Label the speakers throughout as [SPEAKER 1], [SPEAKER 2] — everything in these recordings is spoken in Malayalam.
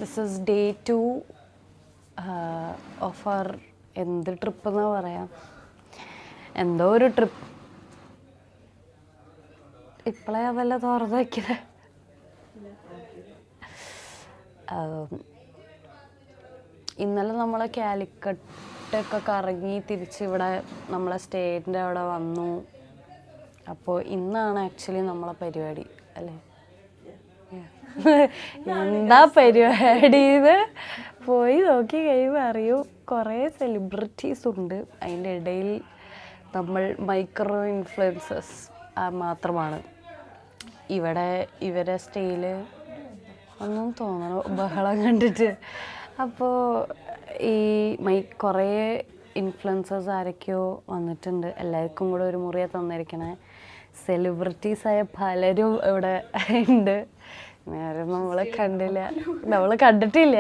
[SPEAKER 1] This is day 2 of our എന്ത് ട്രിപ്പ് എന്ന് പറയാം, എന്തോ ഒരു ട്രിപ്പ്. ഇപ്പോഴേ അതല്ല തുറന്നു വയ്ക്കുന്നത്. ഇന്നലെ നമ്മൾ കാലിക്കട്ടൊക്കെ കറങ്ങി തിരിച്ച് ഇവിടെ നമ്മളെ സ്റ്റേറ്റിൻ്റെ അവിടെ വന്നു. അപ്പോൾ ഇന്നാണ് ആക്ച്വലി നമ്മളെ പരിപാടി അല്ലേ? എന്താ പരിപാടിന്ന് പോയി നോക്കി കഴിയുമ്പോൾ അറിയൂ, കുറേ സെലിബ്രിറ്റീസ് ഉണ്ട്. അതിൻ്റെ ഇടയിൽ നമ്മൾ മൈക്രോ ഇൻഫ്ലുവൻസേഴ്സ് മാത്രമാണ്. ഇവരെ സ്റ്റൈൽ ഒന്നും തോന്നണോ ബഹളം കണ്ടിട്ട്. അപ്പോൾ കുറേ ഇൻഫ്ലുവൻസേഴ്സ് ആരൊക്കെയോ വന്നിട്ടുണ്ട്. എല്ലാവർക്കും കൂടെ ഒരു മുറിയെ തന്നിരിക്കണേ. സെലിബ്രിറ്റീസായ പലരും ഇവിടെ ഉണ്ട്. നേരം നമ്മൾ കണ്ടിട്ടില്ല.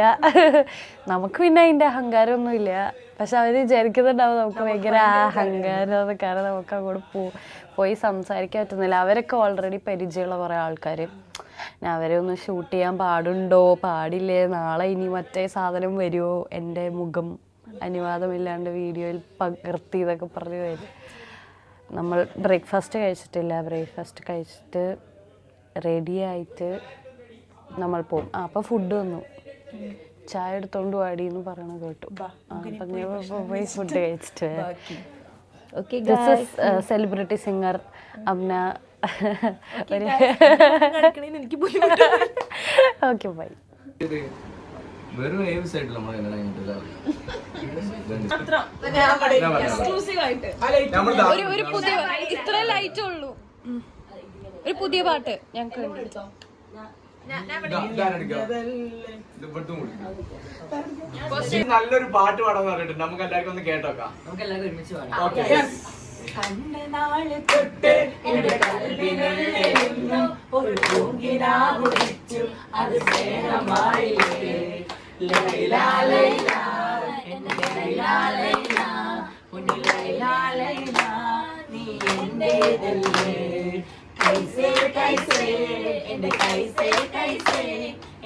[SPEAKER 1] നമുക്ക് പിന്നെ അതിൻ്റെ അഹങ്കാരമൊന്നുമില്ല. പക്ഷെ അവർ വിചാരിക്കുന്നുണ്ടാവും നമുക്ക് ഭയങ്കര അഹങ്കാരം. കാരണം നമുക്ക് അങ്ങോട്ട് പോയി സംസാരിക്കാൻ പറ്റുന്നില്ല. അവരൊക്കെ ഓൾറെഡി പരിചയമുള്ള കുറേ ആൾക്കാർ. അവരെ ഒന്ന് ഷൂട്ട് ചെയ്യാൻ പാടുണ്ടോ പാടില്ലേ, നാളെ ഇനി മറ്റേ സാധനം വരുമോ, എൻ്റെ മുഖം അനുവാദമില്ലാണ്ട് വീഡിയോയിൽ പകർത്തി ഇതൊക്കെ പറഞ്ഞ് വരും. നമ്മൾ ബ്രേക്ക്ഫാസ്റ്റ് കഴിച്ചിട്ടില്ല. ബ്രേക്ക്ഫാസ്റ്റ് കഴിച്ചിട്ട് റെഡിയായിട്ട് നമ്മൾ പോകും. അപ്പോൾ ഫുഡ് വന്നു. ചായ എടുത്തോണ്ട് വാടിയെന്ന് പറയണത് കേട്ടു. അപ്പം ഞാൻ പോയി ഫുഡ് കഴിച്ചിട്ട് this is celebrity singer Amna. Okay bye.
[SPEAKER 2] വെറും ഏവ് സൈഡിൽ നമ്മൾ
[SPEAKER 1] ഒരു പുതിയ ഇത്ര ലൈറ്റ് ഉള്ളൂ. ഒരു പുതിയ പാട്ട് ഞങ്ങൾക്ക്
[SPEAKER 2] നല്ലൊരു പാട്ട് പാടാന്ന് പറഞ്ഞിട്ടുണ്ട്. നമുക്ക് എല്ലാവർക്കും ഒന്ന് കേട്ടോക്കാം.
[SPEAKER 3] കണ്ണനാള് തൊട്ട് എന്റെ കൽവിനുള്ളിൽ ഒരു പൂങ്കിനാകുടിച്ചു അത് സ്നേഹമായില്ലേ. ലൈലാ ലൈലാ എന്റെ ലൈലാ ലൈലാ ഉണ്ണി ലൈലാ ലൈലാ നീ എന്റേതല്ലേ. കൈസേ കൈസേ എന്റെ കൈസേ കൈസേ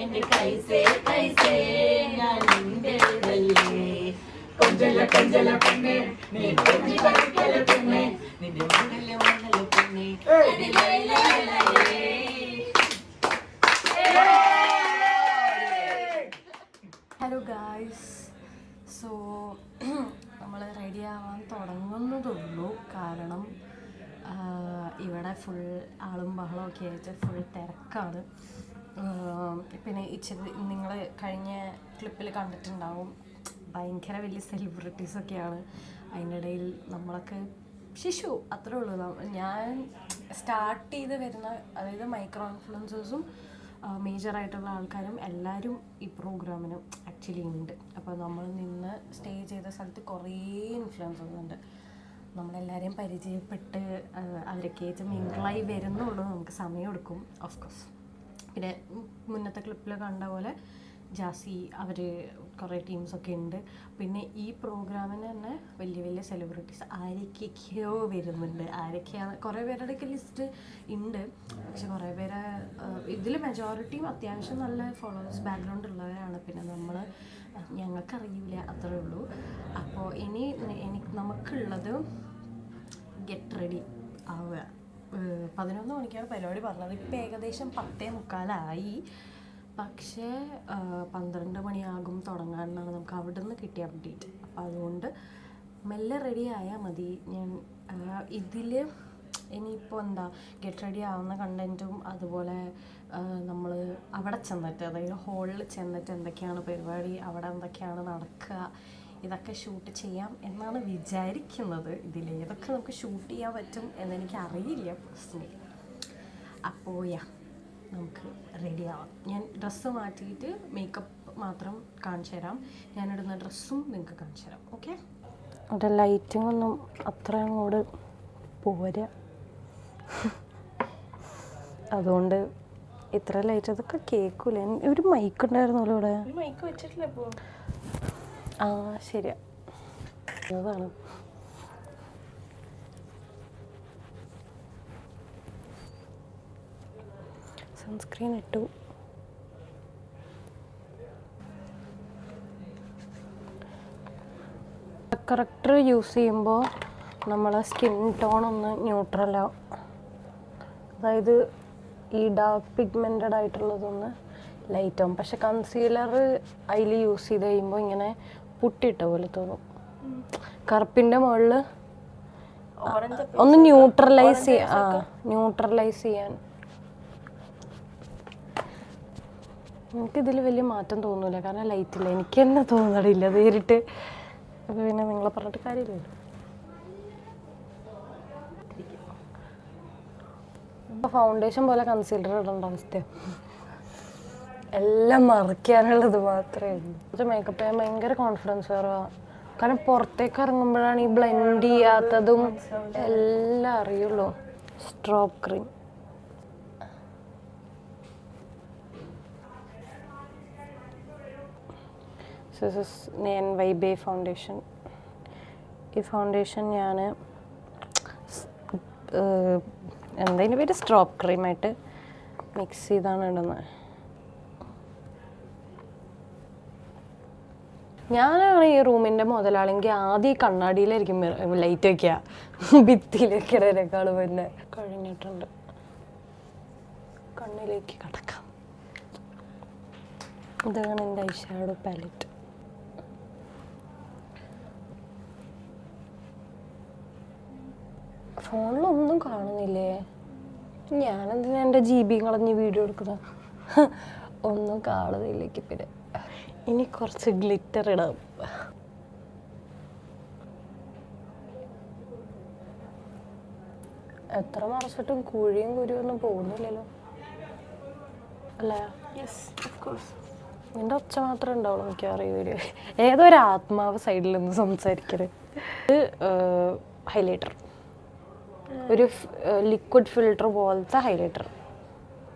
[SPEAKER 3] എന്റെ കൈസേ കൈസേ ഞാൻ എന്റേതല്ലേ. കൊഞ്ചല കൊഞ്ചല പെണ്ണെ നീ കൊഞ്ചി കളിക്കല പെണ്ണെ നിന്റെ മംഗല്യ മംഗല്യ പെണ്ണെ.
[SPEAKER 1] ഹലോ ഗായ്സ്, സോ നമ്മൾ റെഡി ആവാൻ തുടങ്ങുന്നതുള്ളൂ. കാരണം ഇവിടെ ഫുൾ ആളും ബഹളമൊക്കെ ആയിട്ട് ഫുൾ തിരക്കാണ്. പിന്നെ ഇച്ചിരി നിങ്ങൾ കഴിഞ്ഞ ക്ലിപ്പിൽ കണ്ടിട്ടുണ്ടാവും, ഭയങ്കര വലിയ സെലിബ്രിറ്റീസൊക്കെയാണ്. അതിനിടയിൽ നമ്മളൊക്കെ ശിശു അത്രേ ഉള്ളൂ. ഞാൻ സ്റ്റാർട്ട് ചെയ്ത് വരുന്ന, അതായത് മൈക്രോ ഇൻഫ്ലുവൻസേഴ്സും മേജറായിട്ടുള്ള ആൾക്കാരും എല്ലാവരും ഈ പ്രോഗ്രാമിന് ആക്ച്വലി ഉണ്ട്. അപ്പോൾ നമ്മൾ നിന്ന് സ്റ്റേ ചെയ്ത സ്ഥലത്ത് കുറേ ഇൻഫ്ലുവൻസേഴ്സ് ഉണ്ട്. നമ്മളെല്ലാവരെയും പരിചയപ്പെട്ട് അവരൊക്കെയായിട്ട് മിങ്കിളായി വരുന്നുള്ളൂ. നമുക്ക് സമയമെടുക്കും ഓഫ്കോഴ്സ്. പിന്നെ മുന്നത്തെ ക്ലിപ്പിൽ കണ്ട പോലെ ജാസി അവർ കുറേ ടീംസൊക്കെ ഉണ്ട്. പിന്നെ ഈ പ്രോഗ്രാമിന് തന്നെ വലിയ വലിയ സെലിബ്രിറ്റീസ് ആരൊക്കെയോ വരുന്നുണ്ട്. ആരൊക്കെയാണ് കുറേ പേരുടെയൊക്കെ ലിസ്റ്റ് ഉണ്ട്. പക്ഷെ കുറേ പേര് ഇതിൽ മെജോറിറ്റിയും അത്യാവശ്യം നല്ല ഫോളോവേഴ്സ് ബാക്ക്ഗ്രൗണ്ട് ഉള്ളവരാണ്. പിന്നെ ഞങ്ങൾക്കറിയില്ല, അത്രേ ഉള്ളൂ. അപ്പോൾ ഇനി നമുക്കുള്ളത് ഗെറ്റ് റെഡി ആവുക. 11 മണിക്കാണ് പരിപാടി പറഞ്ഞത്. ഇപ്പോൾ ഏകദേശം 10:45. പക്ഷേ 12 മണിയാകും തുടങ്ങാനാണ് നമുക്ക് അവിടെ നിന്ന് കിട്ടിയ അപ്ഡേറ്റ്. അപ്പോൾ അതുകൊണ്ട് മെല്ലെ റെഡി ആയാൽ മതി. ഞാൻ ഇതിൽ ഇനിയിപ്പോൾ ഗെറ്റ് റെഡി ആവുന്ന കണ്ടൻറ്റും അതുപോലെ നമ്മൾ അവിടെ ചെന്നിട്ട്, അതായത് ഹോളിൽ ചെന്നിട്ട് എന്തൊക്കെയാണ് പരിപാടി, അവിടെ എന്തൊക്കെയാണ് നടക്കുക, ഇതൊക്കെ ഷൂട്ട് ചെയ്യാം എന്നാണ് വിചാരിക്കുന്നത്. ഇതിലേതൊക്കെ നമുക്ക് ഷൂട്ട് ചെയ്യാൻ പറ്റും എന്നെനിക്ക് അറിയില്ല പേഴ്സണലി. അപ്പോൾ നമുക്ക് റെഡി ആവാം. ഞാൻ ഡ്രസ്സ് മാറ്റിയിട്ട് മേക്കപ്പ് മാത്രം കാണിച്ചു തരാം. ഞാനിടുന്ന ഡ്രസ്സും നിങ്ങൾക്ക് കാണിച്ചു തരാം. ഓക്കെ.
[SPEAKER 4] അവിടെ ലൈറ്റിംഗ് ഒന്നും അത്ര അങ്ങോട്ട് പോരാ. അതുകൊണ്ട് ഇത്ര ലൈറ്റ് അതൊക്കെ കേൾക്കൂല. ഒരു മൈക്ക് ഉണ്ടായിരുന്നല്ലോ ഇവിടെ.
[SPEAKER 1] മൈക്ക് വെച്ചിട്ടില്ല ഇപ്പോൾ.
[SPEAKER 4] ആ ശരിയാ, അതാണ്. സൺസ്ക്രീൻ ഇട്ടു. കറക്റ്റർ യൂസ് ചെയ്യുമ്പോൾ നമ്മളെ സ്കിൻ ടോൺ ഒന്ന് ന്യൂട്രലാവും. അതായത് ഈ ഡാർക്ക് പിഗ്മെൻറ്റഡ് ആയിട്ടുള്ളതൊന്ന് ലൈറ്റ് ആവും. പക്ഷെ കൺസീലർ അതിൽ യൂസ് ചെയ്ത് കഴിയുമ്പോൾ ഇങ്ങനെ പുട്ടിയിട്ട പോലെ തോന്നും. കറുപ്പിൻ്റെ മുകളിൽ ഒന്ന് ന്യൂട്രലൈസ് ചെയ്യാൻ എനിക്കിതിൽ വലിയ മാറ്റം തോന്നില്ല, കാരണം ലൈറ്റില്ല. എനിക്ക് തന്നെ തോന്നണില്ല നേരിട്ട്. അപ്പോൾ പിന്നെ നിങ്ങളെ പറഞ്ഞിട്ട് കാര്യമില്ലല്ലോ. ഇപ്പോൾ ഫൗണ്ടേഷൻ പോലെ കൺസീലർ ഇടേണ്ട അവസ്ഥയാണ്. എല്ലാം മറയ്ക്കാനുള്ളത് മാത്രമേ ഉള്ളൂ. പക്ഷേ മേക്കപ്പ് ചെയ്യാൻ ഭയങ്കര കോൺഫിഡൻസ് കുറവാണ്. കാരണം പുറത്തേക്ക് ഇറങ്ങുമ്പോഴാണ് ഈ ബ്ലെൻഡ് ചെയ്യാത്തതും എല്ലാം അറിയുള്ളൂ. സ്ട്രോബ് ക്രീം ഞാൻ വൈബേ ഫൗണ്ടേഷൻ. ഈ ഫൗണ്ടേഷൻ ഞാൻ എന്താ പേര് സ്ട്രോബ് ക്രീമായിട്ട് മിക്സ് ചെയ്താണ് ഇടുന്നത്. ഞാനാണ് ഈ റൂമിൻ്റെ മുതലാണെങ്കിൽ ആദ്യം ഈ കണ്ണാടിയിലായിരിക്കും ലൈറ്റ് വയ്ക്കുക, ഭിത്തിയിൽ വയ്ക്കുന്നതിനേക്കാൾ പിന്നെ. കഴിഞ്ഞിട്ടുണ്ട്, കണ്ണിലേക്ക് കടക്കാം. ഇതാണ് എൻ്റെ ഐ ഷാഡോ പാലറ്റ്. ഫോണിലൊന്നും കാണുന്നില്ലേ? ഞാനെന്തിനാ എൻ്റെ GB കളഞ്ഞ് വീഡിയോ എടുക്കുന്നത്? ഒന്നും കാണുന്നില്ലേക്ക്. പിന്നെ ഇനി കുറച്ച് ഗ്ലിറ്റർ ഇടാം. എത്ര മറച്ചിട്ടും കുഴിയും കുരുവൊന്നും പോകുന്നില്ലല്ലോ അല്ലേ?
[SPEAKER 1] Yes, of course.
[SPEAKER 4] നിൻ്റെ ഒച്ച മാത്രമേ ഉണ്ടാവുള്ളൂ മിക്കവാറും വീഡിയോ. ഏതൊരു ആത്മാവ് സൈഡിൽ നിന്ന് സംസാരിക്കരുത്. ഇത് ഹൈലൈറ്റർ, ഒരു ലിക്വിഡ് ഫിൽറ്റർ പോലത്തെ ഹൈലൈറ്റർ.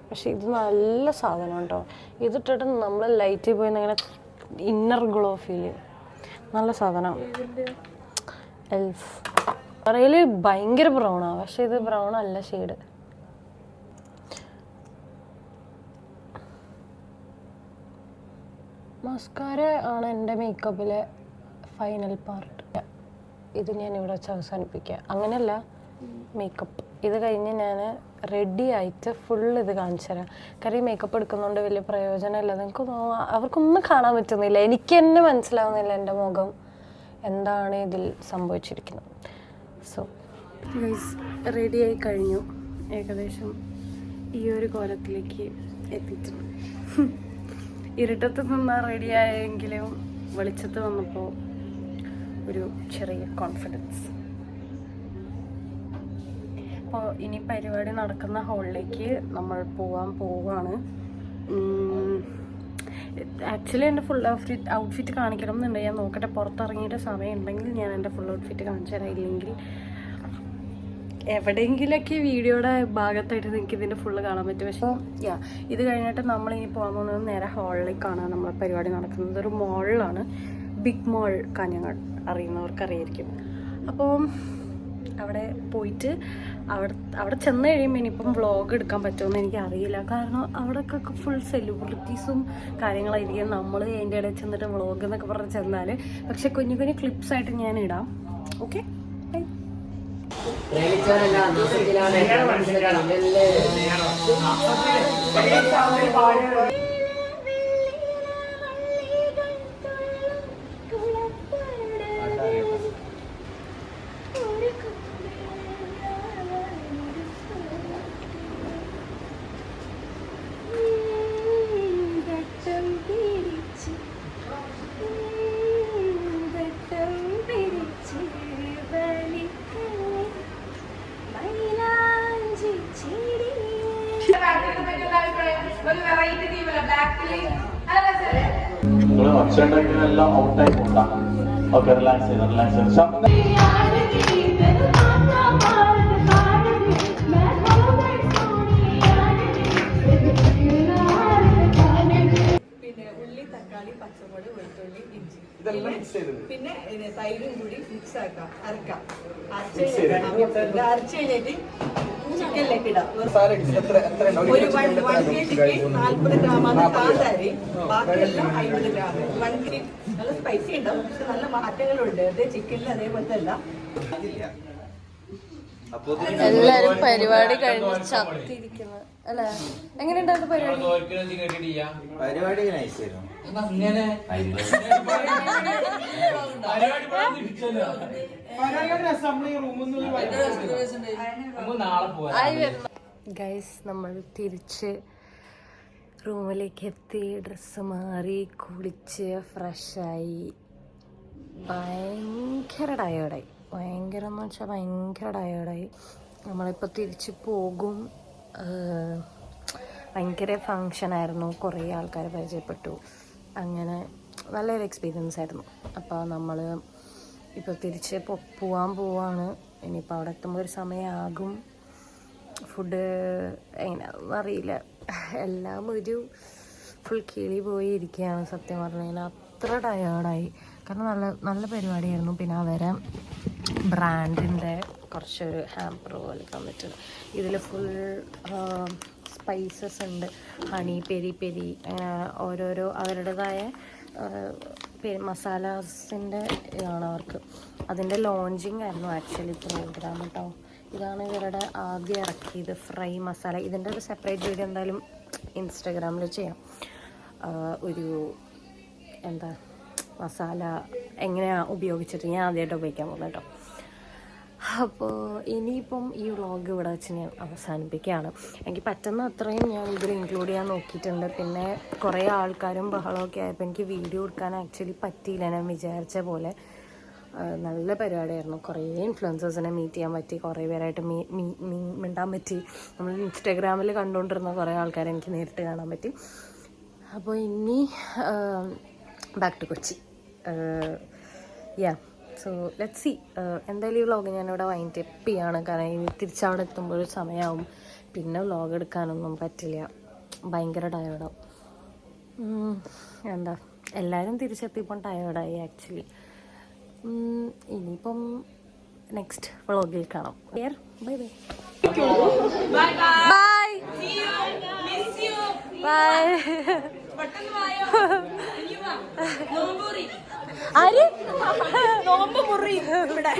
[SPEAKER 4] പക്ഷെ ഇത് നല്ല സാധനം കേട്ടോ. ഇതിട്ടിട്ട് നമ്മൾ ലൈറ്റിൽ പോയി ഇങ്ങനെ ഇന്നർ ഗ്ലോ ഫീൽ ചെയ്യും. നല്ല സാധനം. എൽഫ് പറയൽ ഭയങ്കര ബ്രൗണാണ്, പക്ഷെ ഇത് ബ്രൗൺ അല്ല ഷെയ്ഡ്. മസ്കാര ആണ് എൻ്റെ മേക്കപ്പിലെ ഫൈനൽ പാർട്ട്. ഇത് ഞാൻ ഇവിടെ വെച്ച് അവസാനിപ്പിക്കുക. അങ്ങനെയല്ല മേക്കപ്പ്. ഇത് കഴിഞ്ഞ് ഞാൻ റെഡി ആയിട്ട് ഫുൾ ഇത് കാണിച്ചു തരാം. കാരണം ഈ മേക്കപ്പ് എടുക്കുന്നതുകൊണ്ട് വലിയ പ്രയോജനമില്ല. നിങ്ങൾക്ക് അവർക്കൊന്നും കാണാൻ പറ്റുന്നില്ല. എനിക്ക് തന്നെ മനസ്സിലാവുന്നില്ല എൻ്റെ മുഖം എന്താണ് ഇതിൽ സംഭവിച്ചിരിക്കുന്നത്. സോ റെഡിയായി കഴിഞ്ഞു. ഏകദേശം ഈ ഒരു കോലത്തിലേക്ക് എത്തിയിട്ടുണ്ട്. ഇരുട്ടത്ത് നിന്നാൽ റെഡിയായെങ്കിലും വെളിച്ചത്ത് വന്നപ്പോൾ ഒരു ചെറിയ കോൺഫിഡൻസ്. അപ്പോൾ ഇനി പരിപാടി നടക്കുന്ന ഹാളിലേക്ക് നമ്മൾ പോവുകയാണ്. ആക്ച്വലി എൻ്റെ ഫുൾ ഔട്ട്ഫിറ്റ് കാണിക്കണം എന്നുണ്ട്. ഞാൻ നോക്കട്ടെ, പുറത്തിറങ്ങിയിട്ട് സമയം ഉണ്ടെങ്കിൽ ഞാൻ എൻ്റെ ഫുൾ ഔട്ട്ഫിറ്റ് കാണിച്ചു തരാം. ഇല്ലെങ്കിൽ എവിടെയെങ്കിലൊക്കെ വീഡിയോയുടെ ഭാഗത്തായിട്ട് നിങ്ങൾക്ക് ഇതിൻ്റെ ഫുള്ള് കാണാൻ പറ്റും. പക്ഷേ ഇത് കഴിഞ്ഞിട്ട് നമ്മളിനി പോകാൻ പോകുന്നത് നേരെ ഹാളിലേക്കാണ്. നമ്മളെ പരിപാടി നടക്കുന്നത് ഒരു മോളിലാണ്, ബിഗ് മോൾ കാഞ്ഞങ്ങാട്. അറിയുന്നവർക്കറിയായിരിക്കും. അപ്പോൾ അവിടെ പോയിട്ട് അവിടെ ചെന്ന് കഴിയുമ്പോൾ ഇനിയിപ്പം വ്ളോഗ് എടുക്കാൻ പറ്റുമെന്ന് എനിക്ക് അറിയില്ല. കാരണം അവിടെയൊക്കെ ഫുൾ സെലിബ്രിറ്റീസും കാര്യങ്ങളായിരിക്കും. നമ്മൾ അതിൻ്റെ ഇടയിൽ ചെന്നിട്ട് വ്ളോഗ് എന്നൊക്കെ പറഞ്ഞ് ചെന്നാൽ, പക്ഷെ കുഞ്ഞു കുഞ്ഞു ക്ലിപ്സായിട്ട് ഞാൻ ഇടാം. Okay, by.
[SPEAKER 5] ഒച്ചയുണ്ടെങ്കിലെല്ലാം ഔട്ടായി പോകാം. ഓക്കെ, റിലാക്സ് ചെയ്ത് ശബ്ദം.
[SPEAKER 3] പിന്നെ ഉള്ളി, തക്കാളി, പച്ചമുളക്, വെളുത്തുള്ളി, ഇഞ്ചി,
[SPEAKER 2] ഇതെല്ലാം മിക്സ് ചെയ്ത്
[SPEAKER 3] പിന്നെ തൈരും കൂടി മിക്സ് ആക്കാം, അരക്കാം. അരച്ച് കഴിഞ്ഞിട്ട് ചിക്കനിലേക്ക് ഇടാം. ഒരു 1 kg 40 ഗ്രാമാണ് കാന്താരി, ബാക്കിയെല്ലാം 50 ഗ്രാം. 1 kg നല്ല സ്പൈസി ഉണ്ടാവും, പക്ഷെ നല്ല മാറ്റങ്ങളുണ്ട്. അത് ചിക്കനിൽ അതേപോലത്തെ അല്ല.
[SPEAKER 4] എല്ലാരും പരിപാടി കഴിഞ്ഞ് ചത്തിരിക്കുന്നു അല്ലെ? എങ്ങനെയുണ്ടായിരുന്നു പരിപാടി?
[SPEAKER 6] പരിപാടി നൈസായിരുന്നു.
[SPEAKER 4] ഗൈസ്, നമ്മൾ തിരിച്ച് റൂമിലേക്ക് എത്തി, ഡ്രസ്സ് മാറി, കുളിച്ച് ഫ്രഷായി. ഭയങ്കര ടയേർഡായി, ഭയങ്കര എന്ന് വെച്ചാൽ ഭയങ്കര ടയേർഡായി. നമ്മളിപ്പോൾ തിരിച്ച് പോകും. ഭയങ്കര ഫങ്ഷനായിരുന്നു, കുറേ ആൾക്കാരെ പരിചയപ്പെട്ടു, അങ്ങനെ നല്ലൊരു എക്സ്പീരിയൻസ് ആയിരുന്നു. അപ്പോൾ നമ്മൾ ഇപ്പോൾ തിരിച്ച് പോവാൻ പോവാണ്. ഇനിയിപ്പോൾ അവിടെ എത്തുമ്പോൾ ഒരു സമയമാകും. ഫുഡ് എങ്ങനെയാണെന്ന് അറിയില്ല. എല്ലാം ഒരു ഫുൾ കിളി പോയി ഇരിക്കുകയാണ് സത്യം പറഞ്ഞു കഴിഞ്ഞാൽ. അത്ര ടയേർഡായി, കാരണം നല്ല പരിപാടിയായിരുന്നു. പിന്നെ അവരെ ബ്രാൻഡിൻ്റെ കുറച്ചൊരു ഹാമ്പർ പോലെ തന്നിട്ടുണ്ട്. ഇതിൽ ഫുൾ സ്പൈസസ് ഉണ്ട്, ഹണി, പെരി പെരി, ഓരോരോ അവരുടേതായ മസാലാസിൻ്റെ ഇതാണ് അവർക്ക്. അതിൻ്റെ ലോഞ്ചിങ് ആയിരുന്നു ആക്ച്വലി പ്രോഗ്രാം കേട്ടോ. ഇതാണ് ഇവരുടെ ആദ്യം ഇറക്കിയത്, ഫ്രൈ മസാല. ഇതിൻ്റെ ഒരു സെപ്പറേറ്റ് വീഡിയോ എന്തായാലും ഇൻസ്റ്റാഗ്രാമിൽ ചെയ്യാം. ഒരു എന്താ മസാല എങ്ങനെയാണ് ഉപയോഗിച്ചിട്ട് ഞാൻ ആദ്യമായിട്ട് ഉപയോഗിക്കാൻ പോകുന്നത് കേട്ടോ. അപ്പോൾ ഇനിയിപ്പം ഈ വ്ളോഗ് ഇവിടെ വെച്ച് ഞാൻ അവസാനിപ്പിക്കുകയാണ്. എനിക്ക് പറ്റുന്ന അത്രയും ഞാൻ ഇതിൽ ഇൻക്ലൂഡ് ചെയ്യാൻ നോക്കിയിട്ടുണ്ട്. പിന്നെ കുറേ ആൾക്കാരും ബഹളമൊക്കെ ആയപ്പോൾ എനിക്ക് വീഡിയോ എടുക്കാൻ ആക്ച്വലി പറ്റിയില്ല ഞാൻ വിചാരിച്ച പോലെ. നല്ല പരിപാടിയായിരുന്നു. കുറേ ഇൻഫ്ലുവൻസേഴ്സിനെ മീറ്റ് ചെയ്യാൻ പറ്റി, കുറേ പേരായിട്ട് മിണ്ടാൻ പറ്റി. നമ്മൾ ഇൻസ്റ്റാഗ്രാമിൽ കണ്ടുകൊണ്ടിരുന്ന കുറേ ആൾക്കാരെ എനിക്ക് നേരിട്ട് കാണാൻ പറ്റി. അപ്പോൾ ഇനി back to Kochi. So let's see. എന്തായാലും ഈ വ്ളോഗ് ഞാനിവിടെ വൈൻഡ് അപ്പ് ചെയ്യാണ്, കാരണം ഇനി തിരിച്ചവിടെ എത്തുമ്പോൾ ഒരു സമയമാവും. പിന്നെ വ്ളോഗ് എടുക്കാനൊന്നും പറ്റില്ല, ഭയങ്കര ടയേർഡാവും. എന്താ എല്ലാവരും തിരിച്ചെത്തിയപ്പം ടയേർഡായി ആക്ച്വലി. ഇനിയിപ്പം നെക്സ്റ്റ് വ്ളോഗിൽ കാണാം. Bye bye bye bye. ആര് നോമ്പ് മുറി ഇവിടെ